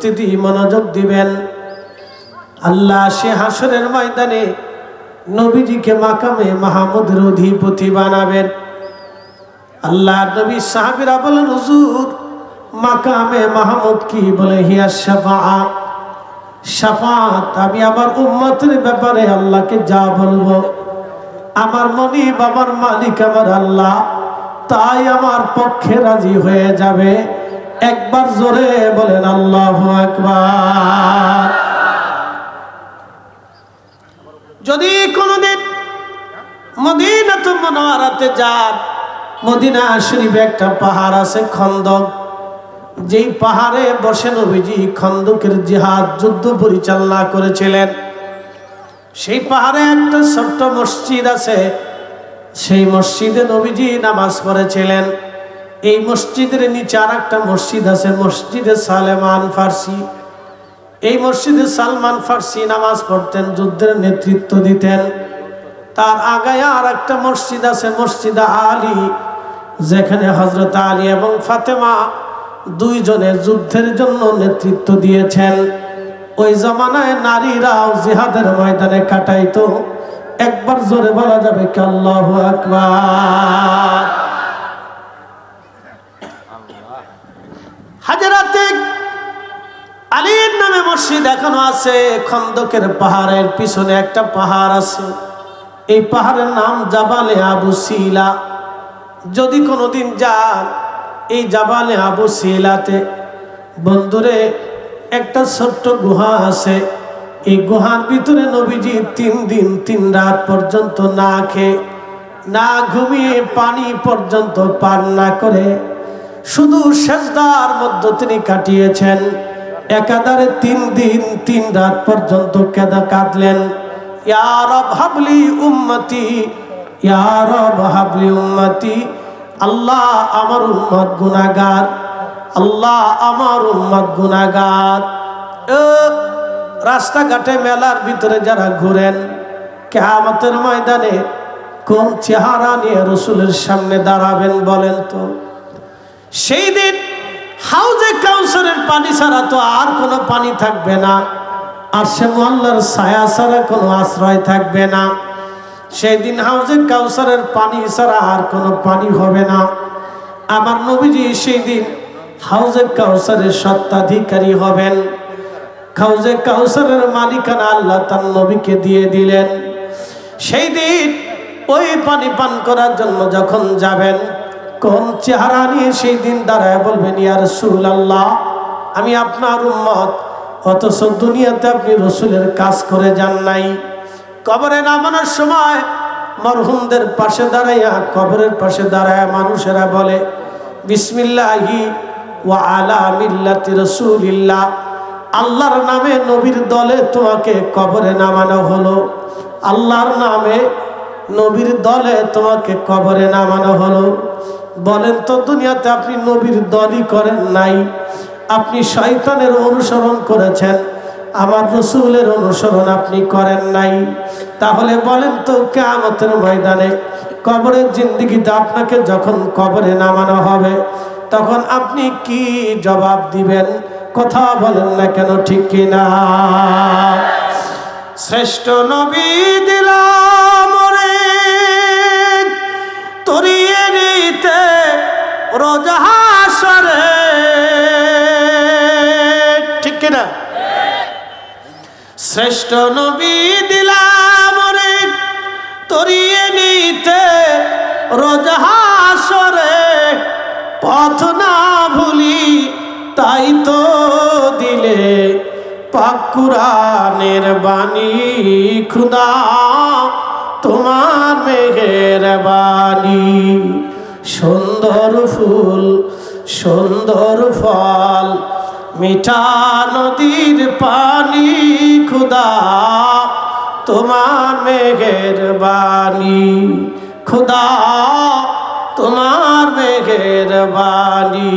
উপস্থিতি মনোযোগ দিবেন। আল্লাহ সে হাসরের ময়দানে নবীজিকে মাকামে মাহমুদের অধিপতি বানাবেন। আল্লাহ নবী সাহাবীরা বলেন, হুজুর মাকামে মাহমুদ কি? বলে হিয়া শাফাআত। শাফাআত, আমি আমার উম্মতের ব্যাপারে আল্লাহকে যা বলবো, আমার মনিব, আমার মালিক, আমার আল্লাহ তাই আমার পক্ষে রাজি হয়ে যাবে। একবার জোরে বলেন আল্লাহু আকবার। যদি কোনদিন মদিনাতুল মুনাওয়ারাতে যান, মদিনা শরীফে একটা পাহাড় আছে খন্দক, যেই পাহাড়ে বসে নবীজি খন্দকের জিহাদ যুদ্ধ পরিচালনা করেছিলেন। সেই পাহাড়ে একটা ছোট্ট মসজিদ আছে, সেই মসজিদে নবীজি নামাজ পড়েছিলেন। এই মসজিদের নিচে আর একটা মসজিদ আছে, মসজিদে সালেমান ফার্সি। এই মসজিদে সালমান ফার্সি নামাজ পড়তেন, যুদ্ধের নেতৃত্ব দিতেন। তার আগায় আর একটা মসজিদ আছে, মসজিদে আলী, যেখানে হযরত আলী এবং ফাতেমা দুইজনে যুদ্ধের জন্য নেতৃত্ব দিয়েছেন। ওই জমানায় নারীরাও জিহাদের ময়দানে কাটাইতো। একবার জোরে বলা যাবে কি আল্লাহু আকবার। হাজরাতে আলীর নামে মসজিদ এখনো আছে। খন্দকের পাহাড়ের পিছনে একটা পাহাড় আছে, এই পাহাড়ের নাম জাবালে আবু সিলা। যদি কোনোদিন যান এই জাবালে আবু সিলাতে, বন্ধুরে একটা ছোট্ট গুহা আছে। এই গুহার ভিতরে নবীজি 3 দিন 3 রাত পর্যন্ত না খেয়ে না ঘুমিয়ে পানি পর্যন্ত পান না করে শুধু সেজদার মধ্যে তিনি কাটিয়েছেন। একাধারে 3 দিন 3 রাত পর্যন্ত কাঁদলেন, ইয়া রব হাবলি উম্মতি, ইয়া রব হাবলি উম্মতি। আল্লাহ আমার উম্মত গুনাহগার, আল্লাহ আমার উম্মত গুনাহগার। রাস্তাঘাটে মেলার ভিতরে যারা ঘুরেন, কিয়ামতের ময়দানে কোন চেহারা নিয়ে রাসূলের সামনে দাঁড়াবেন বলেন তো? সেই দিন হাউজে কাউসারের পানি ছাড়া তো আর কোনো পানি থাকবে না, আর সে আল্লাহর ছায়া ছাড়া কোনো আশ্রয় থাকবে না। সেই দিন হাউজে কাউসারের পানি ছাড়া আর কোনো পানি হবে না। আমার নবীজি সেই দিন হাউজে কাউসারের স্বত্বাধিকারী হবেন। হাউজে কাউসারের মালিকানা আল্লাহ তার নবীকে দিয়ে দিলেন। সেই দিন ওই পানি পান করার জন্য যখন যাবেন, কোন চেহারা নিয়ে সেই দিন দাঁড়ায় বলবেন, ইয়া রাসূলুল্লাহ আমি আপনার উম্মত, অথচ দুনিয়াতে আপনি রাসূলের কাজ করে যান নাই। কবরে নামানোর সময় মরহুমদের পাশে দাঁড়াইয়া, কবরের পাশে দাঁড়ায় মানুষেরা বলে, বিসমিল্লাহি ওয়া আলা মিল্লাতি রাসূলিল্লাহ, আল্লাহর নামে নবীর দলে তোমাকে কবরে নামানো হলো। আল্লাহর নামে নবীর দলে তোমাকে কবরে নামানো হলো। বলেন তো, দুনিয়াতে আপনি নবীর দলই করেন নাই, আপনি শয়তানের অনুসরণ করেছেন, আমার রাসূলের অনুসরণ আপনি করেন নাই। তাহলে বলেন তো, কিয়ামতের ময়দানে কবরের জিন্দেগিতে আপনাকে যখন কবরে নামানো হবে, তখন আপনি কি জবাব দিবেন? কথা বলেন না কেন, ঠিক কিনা? শ্রেষ্ঠ নবী দিলাম রে তরিয়ে নিতে রোজ হাসরে, ঠিক কিনা? শ্রেষ্ঠ নবী দিলাম রে তরিয়ে নিতে রোজ হাসরে, পথ না ভুলি তাই তো দিলে পাক কুরআনের বাণী, খুদা তোমার মেহেরবানি। সুন্দর ফুল সুন্দর ফল মিঠা নদীর পানি, খুদা তোমার মেহেরবানি, খুদা তোমার মেহেরবানি।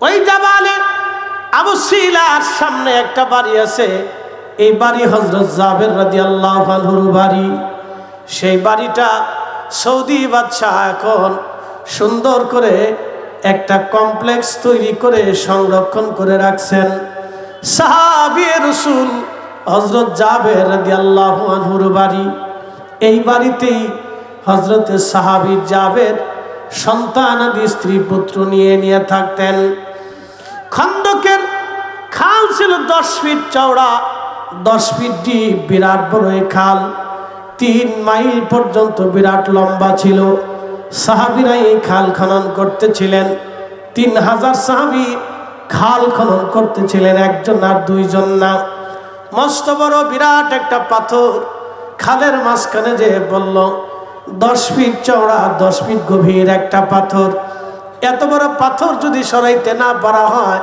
ওই জাবালে আবু সিলার সামনে একটা বাড়ি আছে, এই বাড়ি হযরত জাবের রাদিয়াল্লাহু আনহুর বাড়ি। সেই বাড়িটা সৌদি বাদশাহ এখন সুন্দর করে একটা কমপ্লেক্স তৈরি করে সংরক্ষণ করে রাখছেন। সাহাবী রাসূল হযরত জাবের রাদিয়াল্লাহু আনহুর বাড়ি। এই বাড়িতেই হযরতে সাহাবী জাবের সন্তানাদি স্ত্রী পুত্র নিয়ে থাকতেন। খন্দকের খাল ছিল 10 ফিট চওড়া, 10 ফিট ডিপ, বিরাট বড় এই খাল। 3 মাইল পর্যন্ত বিরাট লম্বা ছিল। সাহাবীরা এই খাল খনন করতেছিলেন। 3000 সাহাবী খাল খনন করতেছিলেন, একজন আর দুইজন না। মস্ত বড় বিরাট একটা পাথর খালের মাঝখানে যে বলল 10 ফিট চওড়া, 10 ফিট গভীর একটা পাথর। এত বড় পাথর যদি সরাইতে না পারা হয়,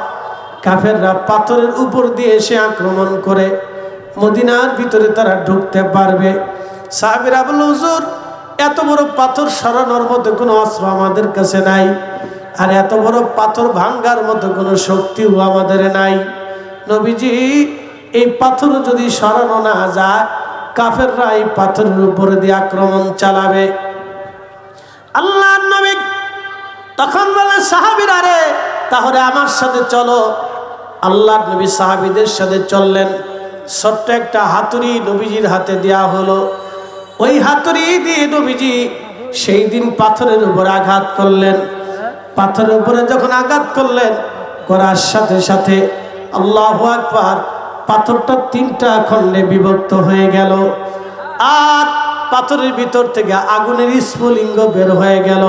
কাফেররা পাথরের উপর দিয়ে এসে আক্রমণ করে মদিনার ভিতরে তারা ঢুকতে পারবে। সাহাবীরা বলল, হুজুর, এত বড় পাথর সরানোর মতো কোনো অস্ত্র আমাদের কাছে নাই, আর এত বড় পাথর ভাঙ্গার মতো কোনো শক্তিও আমাদের নাই। নবীজি, এই পাথর যদি সরানো না যায়, কাফেররা এই পাথরের উপরে দিয়ে আক্রমণ চালাবে। আল্লাহর নবী তখন বলে, সাহাবীরা রে, তাহলে আমার সাথে চলো। আল্লাহর নবী সাহাবীদের সাথে চললেন। ছোট্ট একটা হাতুড়ি নবীজির হাতে দেয়া হলো। ওই হাতুড়ি দিয়ে নবীজি সেই দিন পাথরের উপর আঘাত করলেন। পাথরের উপরে যখন আঘাত করলেন, করার সাথে সাথে আল্লাহু আকবার, পাথরটা 3টা খণ্ডে বিভক্ত হয়ে গেল। আর পাথরের ভিতর থেকে আগুনের স্ফুলিঙ্গ বের হয়ে গেল।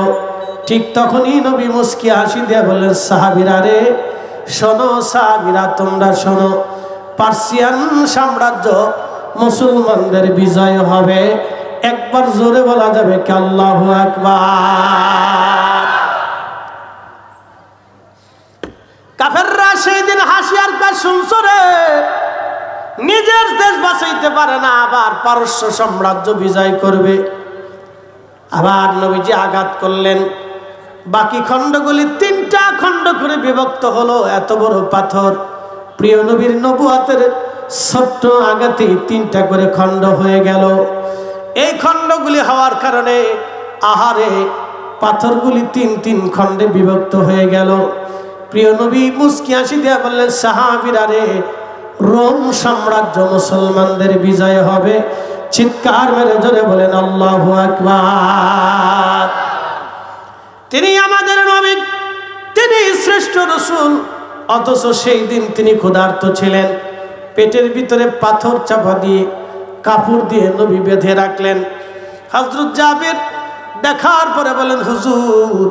ঠিক তখনই নবী মুস্কি হাসি দিয়ে বললেন, সাহাবীরা রে, শোনো সাহাবীরা, তোমরা শোনো, পার্সিয়ান সাম্রাজ্য মুসলমানদের বিজয় হবে। একবার জোরে বলা যাবে কি আল্লাহু আকবার। কাফেররা সেই দিন হাসি আর কাজ শুনছো রে, নিজের দেশ বাঁচাইতে পারে না, আবার পারস্য সাম্রাজ্য বিজয় করবে। আবার নবীজি আঘাত করলেন। বাকি খণ্ডগুলি 3টা খণ্ড করে বিভক্ত হলো। এত বড় পাথর, প্রিয় নবীর নবুয়তের ছোট্ট আঘাতেই 3টা করে খণ্ড হয়ে গেল। এই খণ্ডগুলি হওয়ার কারণে আহারে পাথরগুলি 3 খণ্ডে বিভক্ত হয়ে গেল। প্রিয় নবী মুস্কি হাসি দিয়ে বললেন, সাহাবীরা রে, রোম সাম্রাজ্য মুসলমানদের বিজয় হবে। চিৎকার মেরে জোরে বলেন আল্লাহু আকবার। তিনি আমাদের নবী, তিনি শ্রেষ্ঠ রাসূল, অথচ সেই দিন তিনি ক্ষুধার্ত ছিলেন। পেটের ভিতরে পাথর চাপা দিয়ে কাপড় দিয়ে নবী বেঁধে রাখলেন। হযরত জাবের দেখার পরে বলেন, হুজুর,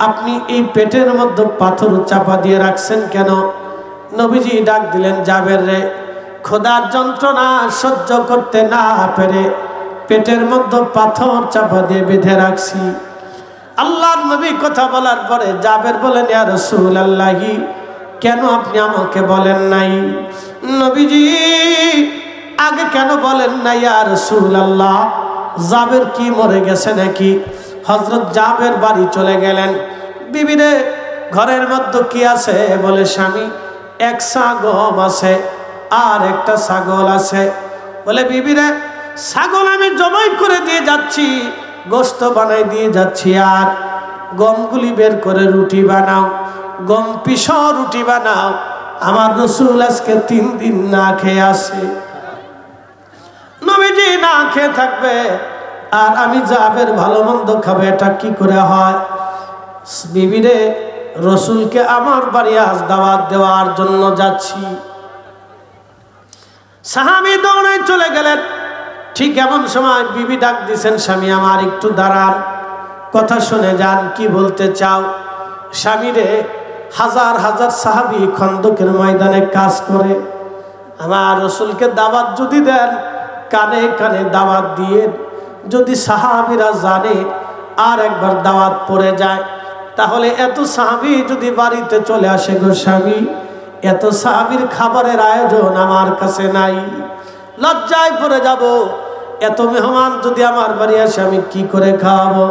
আপনি এই পেটের মধ্যে পাথর চাপা দিয়ে রাখছেন কেন? নবীজি ডাক দিলেন, জাবের রে, ক্ষুধার যন্ত্রণা সহ্য করতে না পেরে পেটের মধ্যে পাথর চাপা দিয়ে বেঁধে রাখছি। আল্লাহর নবী কথা বলার পরে জাবের বলেন, ইয়া রাসূলুল্লাহি, কেন আপনি আমাকে বলেন নাই? নবীজি, আগে কেন বলেন নাই ইয়া রাসূলুল্লাহ? জাবের কি মরে গেছে নাকি? হযরত জাবের বাড়ি চলে গেলেন। বিবিরে, ঘরের মধ্যে কি আছে? বলে, স্বামী, এক সা গম আছে আর একটা ছাগল আছে। বলে, বিবিরে, ছাগল আমি জবাই করে দিয়ে যাচ্ছি, গোশত বানাই দিয়ে যাচ্ছি, আর গমগুলি বের করে রুটি বানাও, গম পিষো, রুটি বানাও। আমার রাসূল আজকে 3 দিন না খেয়ে আছে। নবীজি না খেয়ে থাকবে আর আমি জাবের ভালো মন্দ খাবে, এটা কি করে হয়? বিবিরে, রাসূলকে আমার বাড়ি আজ দাওয়াত দেওয়ার জন্য যাচ্ছি। সাহাবী দৌড়ে চলে গেলেন। ঠিক এমন সময় বিবি ডাক দিছেন, স্বামী আমার, একটু দাঁড়ান, কথা শুনে যান, কি বলতে চাও? স্বামীরে, হাজার হাজার সাহাবী খন্দকের ময়দানে কাজ করে, আমার রাসূলকে দাওয়াত যদি দেন, কানে কানে দাওয়াত দিয়ে যদি সাহাবীরা জানে আর একবার দাওয়াত পড়ে যায়, তাহলে এত সাহাবী যদি বাড়িতে চলে আসে গো স্বামী, এত সাহাবীর খাবারের আয়োজন আমার কাছে নাই, লজ্জায় পড়ে যাব। এত মেহমান যদি আমার বাড়ি আসে, আমি কি করে খাওয়াবো?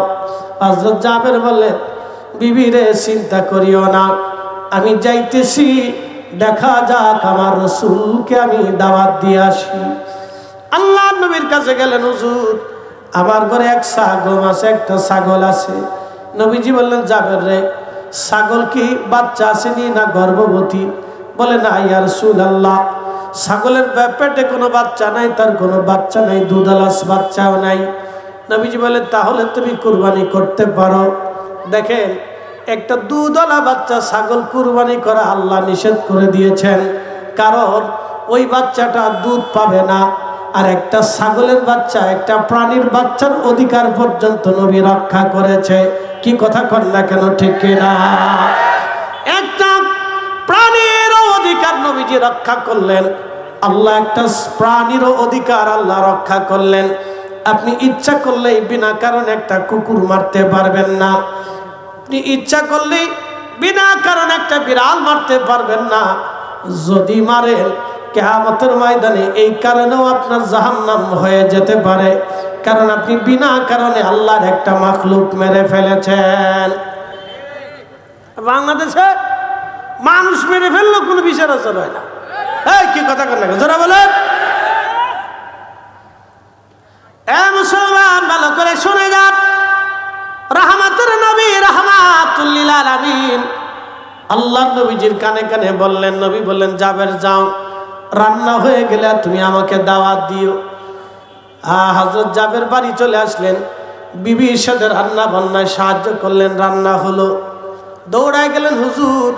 হযরত জাবের বললেন, বিবিরে, চিন্তা করিও না, আমি যাইতেছি, দেখা যাক আমার রাসূলকে আমি দাওয়াত দিয়ে আসি। আল্লাহর নবীর কাছে গেলেন, হুজুর, আমার ঘরে এক সা গম আছে, একটা ছাগল আছে। নবীজি বললেন, জাবের রে, ছাগল কি বাচ্চা আসেনি না গর্ভবতী? বলে না ইয়া রাসূলুল্লাহ, ছাগলের পেটে কোনো বাচ্চা নাই, তার কোনো বাচ্চা নাই, দুধালাস বাচ্চাও নাই। নবীজি বলেন তাহলে তুমি কুরবানি করতে পারো। দেখেন, একটা দুধওয়ালা বাচ্চা ছাগল কুরবানি করা আল্লাহ নিষেধ করে দিয়েছেন, কারণ ওই বাচ্চাটা দুধ পাবে না। আর একটা ছাগলের বাচ্চা, একটা প্রাণীর বাচ্চার অধিকার পর্যন্ত নবী রক্ষা করেছে। কি কথা কন না কেন, ঠিক কিনা? একটা প্রাণীর অধিকার নবীজি রক্ষা করলেন, আল্লাহ একটা প্রাণীর অধিকার আল্লাহ রক্ষা করলেন। আপনি ইচ্ছা করলেই বিনা কারণে একটা কুকুর মারতে পারবেন না, আপনি ইচ্ছা করলেই বিনা কারণে একটা বিড়াল মারতে পারবেন না। যদি মারেন কিয়ামতের ময়দানে এই কারণেও আপনার জাহান্নাম হয়ে যেতে পারে, কারণ আপনি বিনা কারণে আল্লাহর একটা মাখলুক মেরে ফেলেছেন। বাংলাদেশে মানুষ মেরে ফেললো কোনো বিচার আচার হয় না। এই কি কথা কর না, যারা বলেন এ মুসলমান ভালো করে শুনে যান, রাহমাতুর নবী রাহমাতুল লিল আলামিন আল্লাহর নবীজির কানে কানে বললেন, নবী বললেন জাবের যাও, রান্না হয়ে গেলে তুমি আমাকে দাওয়াত দিও। হযরত জাবের বাড়ি চলে আসলেন, বিবির সাথে রান্না বান্নায় সাহায্য করলেন, রান্না হলো। দৌড়ায় গেলেন, হুজুর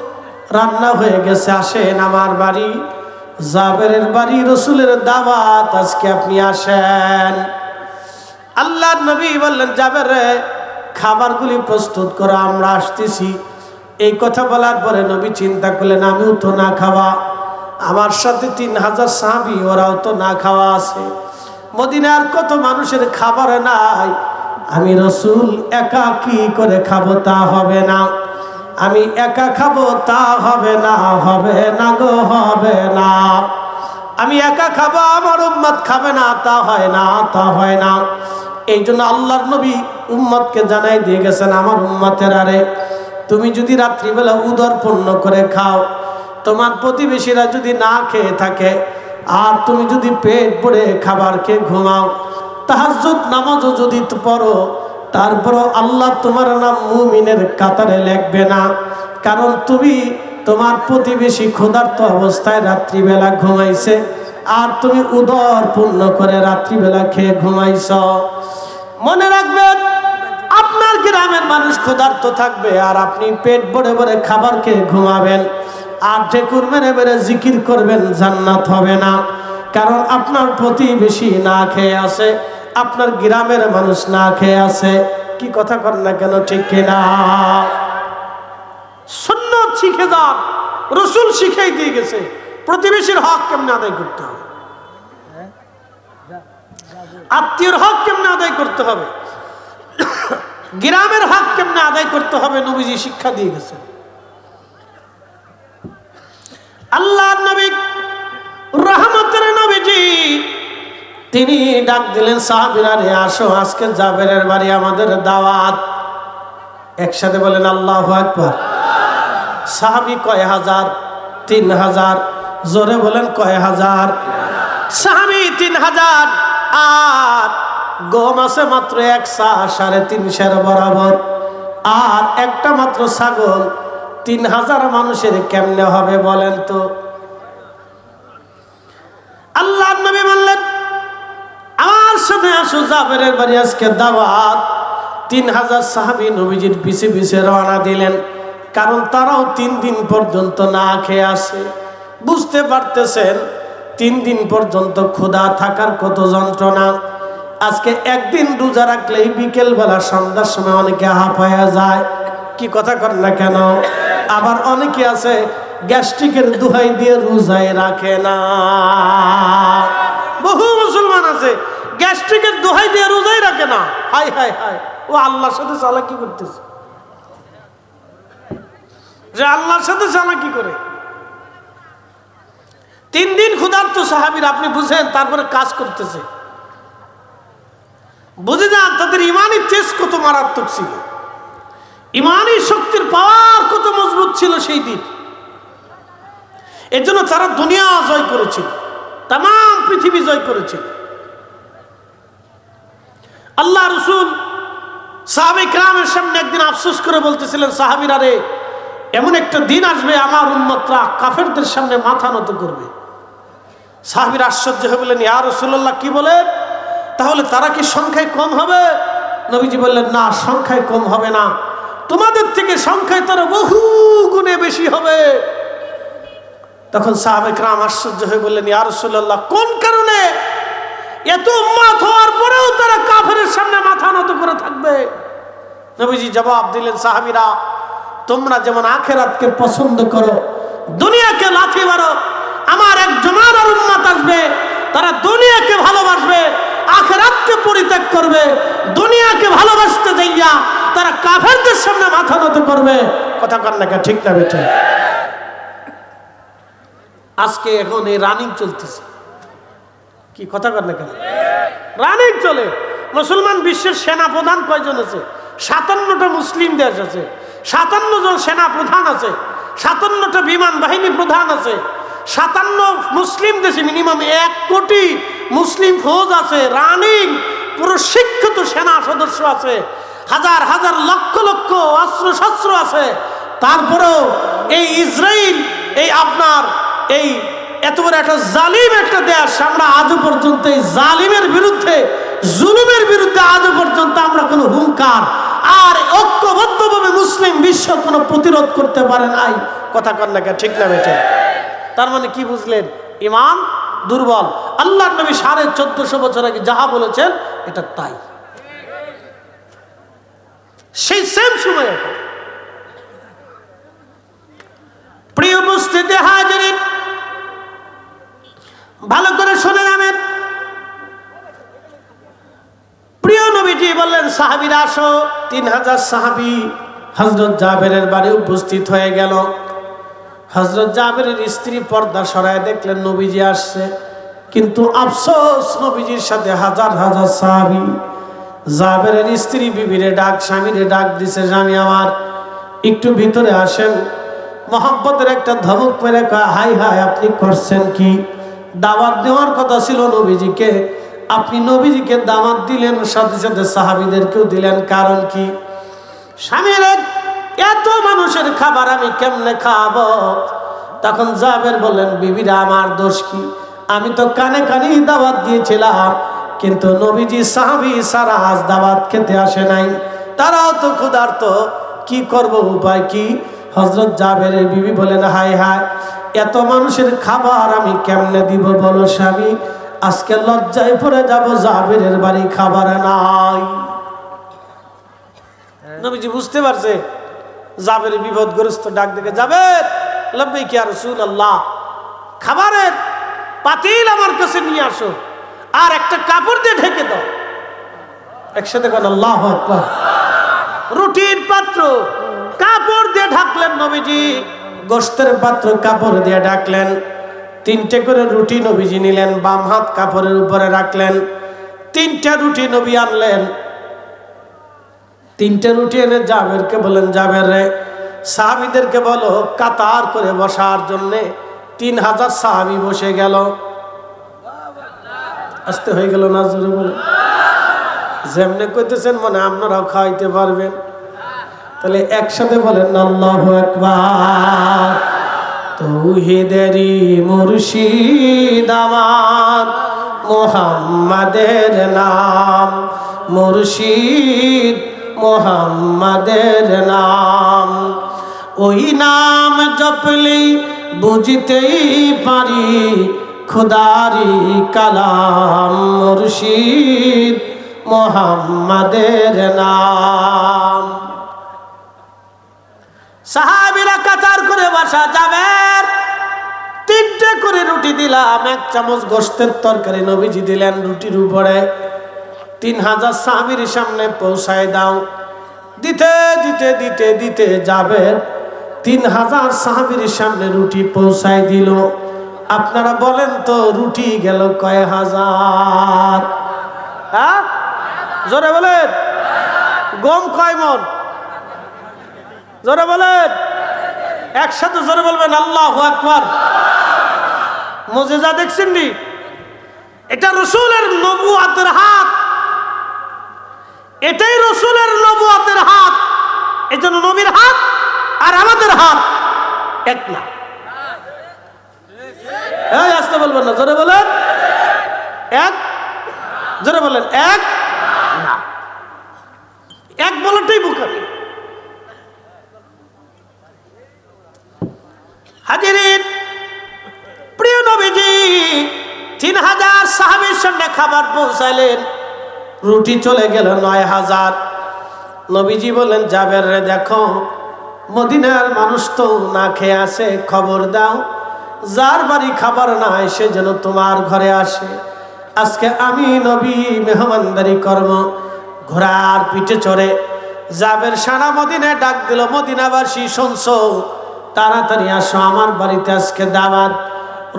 রান্না হয়ে গেছে, আসেন আমার বাড়ি। জাবেরের বাড়ি, রসুলের দাওয়াত, আজকে আপনি আসেন। আল্লাহর নবী বললেন জাবের রে, খাবারগুলি প্রস্তুত করো, আমরা আসতেছি। এই কথা বলার পরে নবী চিন্তা করলেন আমিও তো না খাওয়া, আমার সাথে 3000 সাহাবী, ওরাও তো না খাওয়া আছে, মদিনার কত মানুষের খাবার নাই, আমি রসুল একা কি করে খাবো? তা হবে না, আমি একা খাবো তা হবে না, হবে না গো, হবে না। আমি একা খাবো, আমার উম্মত খাবে না, তা হয় না, তা হয় না। এই জন্য আল্লাহর নবী উম্মতকে জানাই দিয়ে গেছেন, আমার উম্মতের আরে তুমি যদি রাত্রিবেলা উদর পূর্ণ করে খাও, তোমার প্রতিবেশীরা যদি না খেয়ে থাকে, আর তুমি যদি পেট ভরে খাবার খেয়ে ঘুমাও, তাহাজ্জুদ নামাজও যদি পড়ো, তারপরও আল্লাহ তোমার নাম মুমিনের কাতারে লিখবে না, কারণ তুমি তোমার প্রতিবেশী ক্ষুধার্ত অবস্থায় রাত্রিবেলা ঘুমাইছে, আর তুমি উদর পূর্ণ করে রাত্রিবেলা খেয়ে ঘুমাইছ। মনে রাখবেন, আপনার গ্রামের মানুষ ক্ষুধার্ত থাকবে, আর আপনি পেট ভরে ভরে খাবার খেয়ে ঘুমাবেন, আর ঠেকুর মেরে মেরে জিকির করবেন, জান্নাত হবে না। কারণ আপনার প্রতিবেশী না খেয়ে আছে, আপনার গ্রামের মানুষ না খেয়ে আছে। কি কথা কর না কেন, ঠিক কিনা? সুন্নাত শিখে যান, রসুল শিখাই দিয়ে গেছে প্রতিবেশীর হক কেমনে আদায় করতে হবে, আত্মীয়র হক কেমনে আদায় করতে হবে, গ্রামের হক কেমনে আদায় করতে হবে, নবীজি শিক্ষা দিয়ে গেছে। আল্লাহর নবী রহমতের নবীজি তিনি ডাক দিলেন সাহাবীরা, রে আসো, আজকে জাবেরের বাড়ি আমাদের দাওয়াত। একসাথে বলেন আল্লাহু আকবার। সাহাবী কয় হাজার? 3000। জোরে বলেন কয় হাজার? সাহাবী 3000। আর গম আছে মাত্র 1 সা, 350 বরাবর, আর একটা মাত্র ছাগল। 3000 মানুষের কেমনে হবে বলেন তো? আল্লাহর নবী বললেন আমার সাথে আসো, জাবেরের বাড়ি আজকে দাওয়াত। 3000 সাহাবী নবীজির পিছে পিছে রওনা দিলেন, কারণ তারাও 3 দিন পর্যন্ত না খেয়ে আসে। বুঝতে পারতেছেন 3 দিন পর্যন্ত ক্ষুধা থাকার কত যন্ত্রণা। আজকে একদিন রোজা রাখলেই বিকেল বেলা সন্ধ্যার সময় অনেকে হাঁপায়া যায়। কি কথা কর না কেন? আবার অনেকে আছে গ্যাস্ট্রিকের দোহাই দিয়ে রোজায় রাখে না। বহু মুসলমান আছে গ্যাস্ট্রিকের দোহাই দিয়ে রোজাই রাখে না। হাই হাই হাই, ও আল্লাহর সাথে চালাকি করতেছে, যে আল্লাহর সাথে চালাকি করে। 3 দিন ক্ষুধার্ত সাহাবীরা, আপনি বুঝেন, তারপরে কাজ করতেছে। বুঝে যান তাদের ইমানি তেজ কত মারাত্মক ছিল, ইমানি শক্তির পাওয়ার কত মজবুত ছিল সেই দিন। এর জন্য তারা দুনিয়া জয় করেছিল, তাম পৃথিবী জয় করেছিল। আল্লাহ রসুল সাহাবে কিরামের সামনে একদিন আফসোস করে বলতেছিলেন, সাহাবীরা রে, এমন একটা দিন আসবে আমার উম্মতরা কাফেরদের সামনে মাথা নত করবে। সাহাবীরা আশ্চর্য হয়ে বললেন, ইয়া রাসূলুল্লাহ, কি বলেন? তাহলে তারা কি সংখ্যায় কম হবে? নবীজি বললেন, না, সংখ্যায় কম হবে না, তোমাদের থেকে সংখ্যায় তারা বহু গুণে বেশি হবে। তখন সাহাবে কেরাম আশ্চর্য হয়ে বললেন, ইয়া রাসূলুল্লাহ, কোন কারণে এত উম্মত হওয়ার পরেও তারা কাফেরের সামনে মাথা নত করে থাকবে? নবীজি জবাব দিলেন, সাহাবীরা, তোমরা যেমন আখিরাতকে পছন্দ করো, দুনিয়াকে লাথি মারো, আমার এক জমানার উম্মত আসবে, তারা দুনিয়াকে ভালোবাসবে, আখিরাতকে পরিত্যাগ করবে। দুনিয়াকে ভালোবাসতে যাইয়া তারা কাফেরদের সামনে মাথা নত করবে। কথা কন না, ঠিক না বেটা? আজকে এখন এই রানিং চলতেছে, কি কথা কন না কেন? রানিং চলে। মুসলমান বিশ্বের সেনা প্রধান কয়জন আছে? 57টা মুসলিম দেশ আছে, 57 জন সেনা প্রধান আছে, 57টা বিমান বাহিনী প্রধান আছে, 57 মুসলিম দেশে মিনিমাম 1 কোটি মুসলিম ফৌজ আছে, রানিং প্রশিক্ষিত সেনা সদস্য আছে, হাজার হাজার লক্ষ লক্ষ অস্ত্র শস্ত্র আছে। তারপরেও এই ইসরায়েল, এই আপনার এই এত বড় একটা জালিম একটা দেশ, আমরা আজও পর্যন্ত এই জালিমের বিরুদ্ধে, জুলুমের বিরুদ্ধে আজও পর্যন্ত আমরা কোনো হুঙ্কার আর ঐক্যবদ্ধভাবে মুসলিম বিশ্ব কোনো প্রতিরোধ করতে পারে নাই। কথা কন না, ঠিক না বেটে? তার মানে কি বুঝলেন? ঈমান দুর্বল। আল্লাহর নবী 1450 বছর আগে যাহা বলেছেন এটা তাই, সেই সেম সময়। প্রিয় উপস্থিতি হাজিরিন, ভালো করে শুনে নেবেন। প্রিয় নবীজি বললেন, সাহাবীরা আসো। 3000 সাহাবী হযরত জাবেরের বাড়ি উপস্থিত হয়ে গেল। হযরত জাবেরের স্ত্রী পর্দা সরায় দেখলেন নবীজি আসছে, কিন্তু আফসোস, নবীজির সাথে হাজার হাজার সাহাবী। জাবেরের স্ত্রী বিবিরে ডাক, স্বামীরে ডাক দিছে, স্বামী আমার একটু ভিতরে আসেন। মহব্বতের একটা ধমক মেরে কয়, হাই হাই, আপনি করছেন কি? দাওয়াত দেওয়ার কথা ছিল নবীজিকে, আপনি নবীজিকে দাওয়াত দিলেন, সাথে সাথে সাহাবীদেরকেও দিলেন, কারণ কি? স্বামীর এত মানুষের খাবার আমি কেমনে খাবো? তখন জাবের বললেন, বিবিরা, আমার দোষ কি? আমি তো কানে কানেই দাওয়াত দিয়েছিলাম, কিন্তু নবীজি সাহাবী সারা আজ দাওয়াত খেতে আসে নাই, তারাও তো ক্ষুধার্ত, কি করব, উপায় কি? হযরত জাবেরের বিবি বলেন, হাই হাই, এত মানুষের খাবার আমি কেমনে দিব বলো স্বামী? আজকে লজ্জায় পড়ে যাব, জাবেরের বাড়ি খাবার নাই। নবীজি বুঝতে পারছে জাবের বিপদগ্রস্ত, ডাক দেখে, জাবের, লাব্বাইক ইয়া রাসূলুল্লাহ, খাবারের পাতিল আমার কাছে নিয়ে আসো, আর একটা কাপড় দিয়ে ঢেকে দাও। একসাথে বলেন আল্লাহু আকবার। রুটির পাত্র কাপড় দিয়ে ঢাকলেন নবীজি, গোশতের পাত্র কাপড় দিয়ে ঢাকলেন। 3টে করে রুটি নবীজি নিলেন, বাম হাত কাপড়ের উপরে রাখলেন। 3টা রুটি নবী আনলেন। 3টে রুটি এনে জাবেরকে বলেন, জাবের রে, সাহাবীদেরকে বলো কাতার করে বসার জন্যে। 3000 সাহাবী বসে গেল। আসতে হয়ে গেল না? জোরে বলে, যেমনে কইতেছেন মনে আপনারাও খাইতে পারবেন। তাহলে একসাথে বলেন আল্লাহু আকবার। তৌহিদেরই মুর্শিদ আমার, মুহাম্মাদের নাম, মুর্শিদ মুহাম্মাদের নাম। ওই নাম জপলেই বুঝতেই পারি খুদারি কালাম, মুর্শিদ মুহাম্মাদের নাম। সাহাবীরা কাতার করে বসা। জাবের 3টে করে রুটি দিলাম, 1 চামচ গোশতের তরকারি নবীজি দিলেন রুটির উপরে। 3000 সাহাবীর সামনে পৌঁছায় দাও। দিতে দিতে দিতে দিতে জাবের 3000 সাহাবীর সামনে রুটি পৌঁছায় দিল। আপনারা বলেন তো রুটি গেল কয় হাজার? হ্যাঁ, জোরে বলেন। গম কয় মন? জোরে বলেন, একসাথে জোরে বলবেন আল্লাহু আকবার। মুজিজা দেখছেন নি? এটা রাসূলের নবুয়তের হাত, এটাই রাসূলের নবুয়তের হাত। এজন্য নবীর হাত আর আমাদের হাত এক না। এই আসতে বলবেন না, জোরে বলেন এক, জোরে বলেন এক না। এক বলাটাই বোকামি। হাজিরিন, প্রিয় নবীজি 3000 সাহাবীর সামনে খাবার পৌঁছাইলেন, রুটি চলে গেল 9000। নবীজি বলেন, জাবের রে দেখো, মদিনার মানুষ তো না খেয়ে আসে, খবর দাও যার বাড়ি খাবার নাই সে যেন তোমার ঘরে আসে। আজকে আমি নবী মেহমানদারি কর্ম। ঘোড়ার পিঠে চড়ে জাবের সারা মদিনায় ডাক দিল, মদিনাবাসী শুনছো, তাড়াতাড়ি আসো, আমার বাড়িতে আজকে দাওয়াত।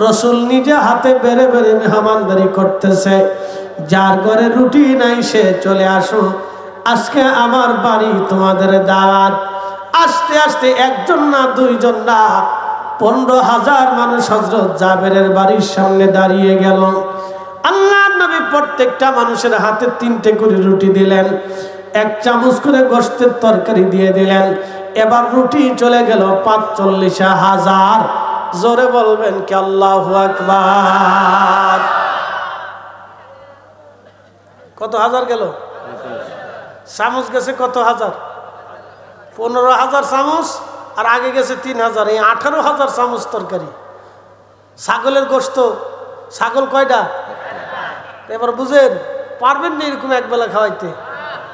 রসুল নিজে হাতে বেড়ে বেড়ে মেহমানদারি করতেছে, যার ঘরে রুটি নাই সে চলে আসো, আজকে আমার বাড়ি তোমাদের দাওয়াত। আস্তে আস্তে একজন না দুইজন না 15,000 মানুষ হযরত জাবেরের বাড়ির সামনে দাঁড়িয়ে গেল। আল্লাহর নবী প্রত্যেকটা মানুষের হাতে 3টে করে রুটি দিলেন, 1 চামচ করে গোশতের তরকারি দিয়ে দিলেন। এবার রুটি চলে গেল 45,000। জোরে বলবেন কি আল্লাহু আকবার। কত হাজার গেল? চামচ গেছে কত হাজার? 15,000 চামচ, আর আগে গেছে 3,000, এই 18,000 চামচ তরকারি। ছাগলের গোশত, ছাগল কয়টা? এবার বুঝেন, পারবেন না এরকম একবেলা খাওয়াইতে?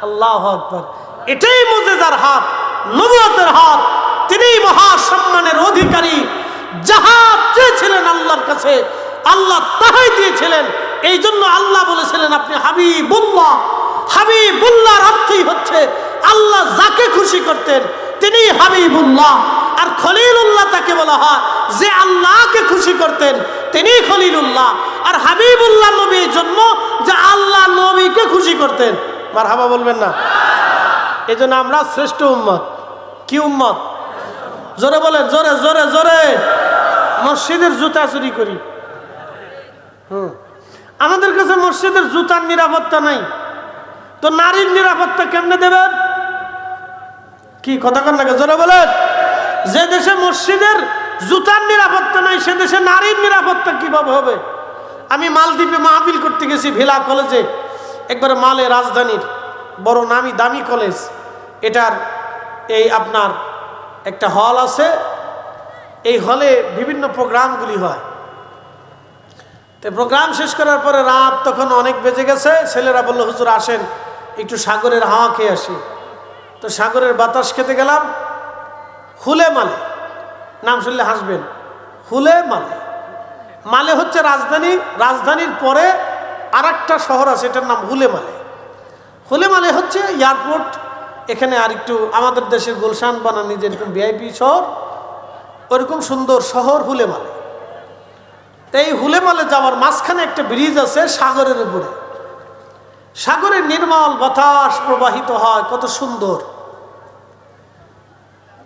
আল্লাহু আকবার। এটাই মুজিজার হাত, নবুয়তের হাত। তিনি মহা সম্মানের অধিকারী। যাহা চেয়েছিলেন আল্লাহর কাছে আল্লাহ তাহাই দিয়েছিলেন। এই জন্য আল্লাহ বলেছিলেন আপনি হাবিবুল্লাহ। হাবিবুল্লাহর অর্থই হচ্ছে আল্লাহ যাকে খুশি করতেন তিনি হাবিবুল্লাহ। আর খলিলুল্লাহ তাকে বলা হয় যে আল্লাহকে খুশি করতেন তিনি খলিলুল্লাহ। আর হাবিবুল্লাহ নবীর জন্ম যে আল্লাহ নবীকে খুশি করতেন। মারহাবা বলবেন না? এই জন্য আমরা শ্রেষ্ঠ উম্মত। কি উম্মত? জোরে বলেন, জোরে জোরে জোরে। মসজিদের জুতা চুরি করি। আমাদের কাছে মসজিদের জুতার নিরাপত্তা নাই, তো নারীর নিরাপত্তা কেমনে দেবেন? কি কথা কন না? জোরে বলেন। যে দেশে মসজিদের জুতার নিরাপত্তা নাই সে দেশে নারীর নিরাপত্তা কিভাবে হবে? আমি মালদ্বীপে মাহফিল করতে গেছি ভিলা কলেজে, একবারে মালে রাজধানীর বড় নামি দামি কলেজ। এটার এই আপনার একটা হল আছে, এই হলে বিভিন্ন প্রোগ্রামগুলি হয়। তো প্রোগ্রাম শেষ করার পরে রাত তখন অনেক বেজে গেছে, ছেলেরা বললো হুজুর আসেন একটু সাগরের হাওয়া খেয়ে আসি। তো সাগরের বাতাস খেতে গেলাম হুলে মালে। নাম শুনলে হাসবেন, হুলে মালে। মালে হচ্ছে রাজধানী, রাজধানীর পরে আর একটা শহর আছে এটার নাম হুলে মালে। হুলে মালে হচ্ছে এয়ারপোর্ট। এখানে আর একটু আমাদের দেশের গুলশান বানানি যেরকম ভিআইপি শহর, ওরকম সুন্দর শহর হুলে মালে। এই হুলে মালে যাওয়ার মাঝখানে একটা ব্রিজ আছে সাগরের উপরে। সাগরের নির্মল বাতাস প্রবাহিত হয়, কত সুন্দর।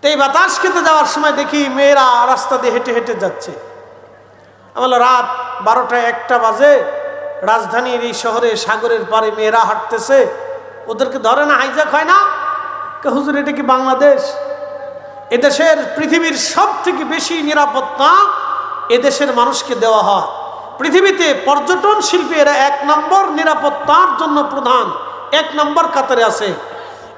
এই বাতাস খেতে যাওয়ার সময় দেখি মেয়েরা রাস্তা দিয়ে হেঁটে হেঁটে যাচ্ছে। আমার রাত 12টা-1টা বাজে, রাজধানীর এই শহরে সাগরের পাড়ে মেয়েরা হাঁটতেছে। ওদেরকে ধরে না, হাইজ্যাক হয় না? হুজুর এটা কি বাংলাদেশ? এদেশের পৃথিবীর সব থেকে বেশি নিরাপত্তা এদেশের মানুষকে দেওয়া হয়। পৃথিবীতে পর্যটন শিল্পে এরা 1 নম্বর নিরাপত্তার জন্য প্রধান 1 নম্বর কাতারে আছে।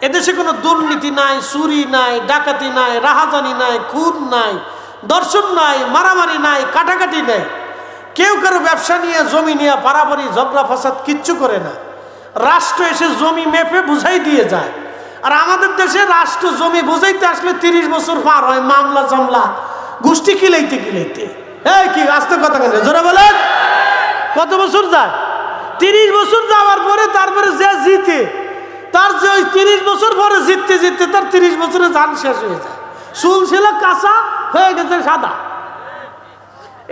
এদেশে কোনো দুর্নীতি নাই, চুরি নাই, ডাকাতি নাই, রাহাজানি নাই, খুন নাই, দর্শন নাই, মারামারি নাই, কাটাকাটি নাই। কেউ কারো ব্যবসা নিয়ে জমি নিয়ে পারাপারি ঝগড়া ফাসাদ কিচ্ছু করে না। রাষ্ট্র এসে জমি মেপে বুঝাই দিয়ে যায়। আর আমাদের দেশে রাষ্ট্র জমি বুঝাইতে আসলে 30 বছর পার হয়, মামলা জামলা গোষ্ঠী কিলাইতে কিলাইতে। এই কি আস্তে কথা কেন? জোরে বলেন। কত বছর যায়? 30 বছর যাওয়ার পরে তারপরে যে জিতে, তার যে ওই 30 বছর পরে জিততে জিততে তার 30 বছরে জান শেষ হয়ে যায়। চুল ছিল কাঁচা, হয়ে গেছে সাদা।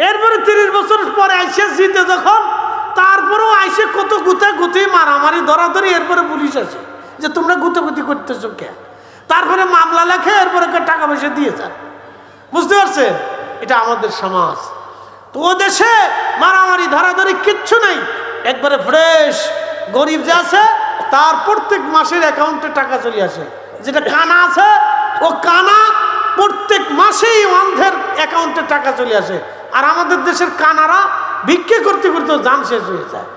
এরপরে 30 বছর পরে আইসে জিতে যখন, তারপরেও আইসে কত গুতে গুতি মারামারি ধরাধরি। এরপরে পুলিশ আসে যে তোমরা গুতাগুতি করতেছো কে? তারপরে মামলা লেখে, এরপরে টাকা পয়সা দিয়ে যান। বুঝতে পারছেন? এটা আমাদের সমাজ। তো ও দেশে মারামারি ধরাধরি কিচ্ছু নেই, একবারে ফ্রেশ। গরিব যে আছে তার প্রত্যেক মাসের অ্যাকাউন্টে টাকা চলে আসে। যেটা কানা আছে ও কানা, প্রত্যেক মাসেই অন্ধের অ্যাকাউন্টে টাকা চলে আসে, আর আমাদের দেশের কানারা ভিক্ষে করতে করতে জান শেষ হয়ে যায়।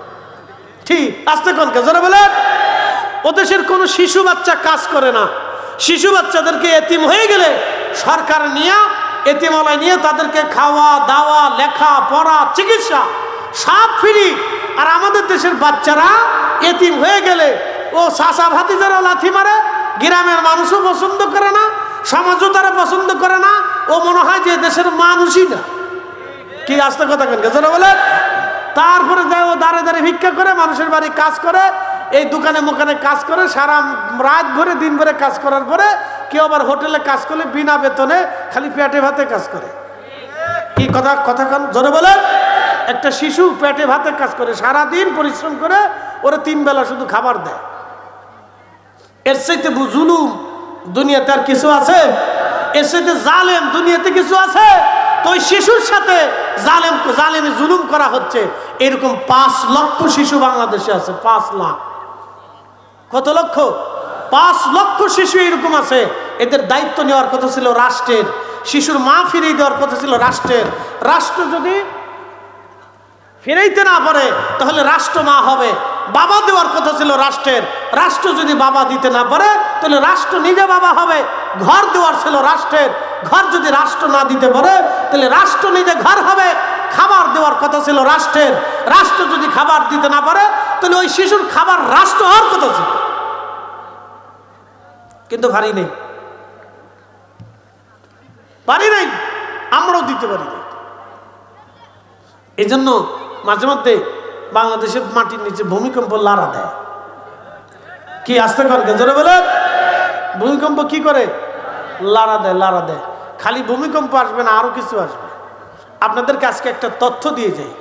ঠিক আস্তে কোন কাজে বলে, ও দেশের কোনো শিশু বাচ্চা কাজ করে না। শিশু বাচ্চাদেরকে এতিম হয়ে গেলে সরকার নিয়ে এতিমালয় নিয়ে তাদেরকে খাওয়া দাওয়া লেখা পড়া চিকিৎসা সব ফ্রি। আর আমাদের দেশের বাচ্চারা এতিম হয়ে গেলে ও চাচা ভাতিজারা লাথি মারে, গ্রামের মানুষও পছন্দ করে না, সমাজও তারা পছন্দ করে না। ও মনে হয় যে দেশের মানুষই না। কি আস্তে কথা কেন গেছে বলে, তারপরে যায় ও দাঁড়ে দাঁড়িয়ে ভিক্ষা করে, মানুষের বাড়ি কাজ করে, এই দোকানে মোকানে কাজ করে, সারা রাত ভরে দিন ভরে কাজ করার পরে কেউ আবার হোটেলে কাজ করলে বিনা বেতনে খালি পেটে ভাতে কাজ করে। কি কথা কথা কান জোরে বলে, একটা শিশু পেটে ভাতে কাজ করে, সারা দিন পরিশ্রম করে, ওরা 3 বেলা শুধু খাবার দেয়। এর চাইতে জুলুম দুনিয়াতে আর কিছু আছে? এর চাইতে জালেম দুনিয়াতে কিছু আছে? তো ওই শিশুর সাথে জালেমে জুলুম করা হচ্ছে। এরকম 5 লক্ষ শিশু বাংলাদেশে আছে। 5 লাখ। কত লক্ষ? 5 লক্ষ শিশু এরকম আছে। এদের দায়িত্ব নেওয়ার কথা ছিল রাষ্ট্রের, শিশুর মা ফিরিয়ে দেওয়ার কথা ছিল রাষ্ট্রের। রাষ্ট্র যদি ফিরাইতে না পারে তাহলে রাষ্ট্র মা হবে। বাবা দেওয়ার কথা ছিল রাষ্ট্রের, রাষ্ট্র যদি বাবা দিতে না পারে তাহলে রাষ্ট্র নিজে বাবা হবে। ঘর দেওয়ার ছিল রাষ্ট্রের, ঘর যদি রাষ্ট্র না দিতে পারে তাহলে রাষ্ট্র নিজে ঘর হবে। খাবার দেওয়ার কথা ছিল রাষ্ট্রের, রাষ্ট্র যদি খাবার দিতে না পারে তাহলে ওই শিশুর খাবার রাষ্ট্র হওয়ার কথা ছিল, কিন্তু পারি নেই, আমরাও দিতে পারি নাই। এই জন্য মাঝে মধ্যে বাংলাদেশের মাটির নিচে ভূমিকম্প লাড়া দেয়। কি আস্তে করে জোরে বলে, ভূমিকম্প কি করে? লাড়া দেয়, লাড়া দেয়। খালি ভূমিকম্প আসবে না, আরো কিছু আসবে। আপনাদেরকে আজকে একটা তথ্য দিয়ে যাই।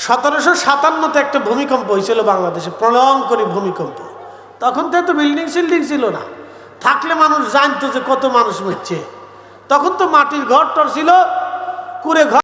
1757-তে একটা ভূমিকম্প হয়েছিল বাংলাদেশে, প্রলয়ঙ্করী ভূমিকম্প। তখন তো এত বিল্ডিং সিল্ডিং ছিল না, থাকলে মানুষ জানতো যে কত মানুষ মরছে। তখন তো মাটির ঘর টর ছিল, কুড়ে ঘর।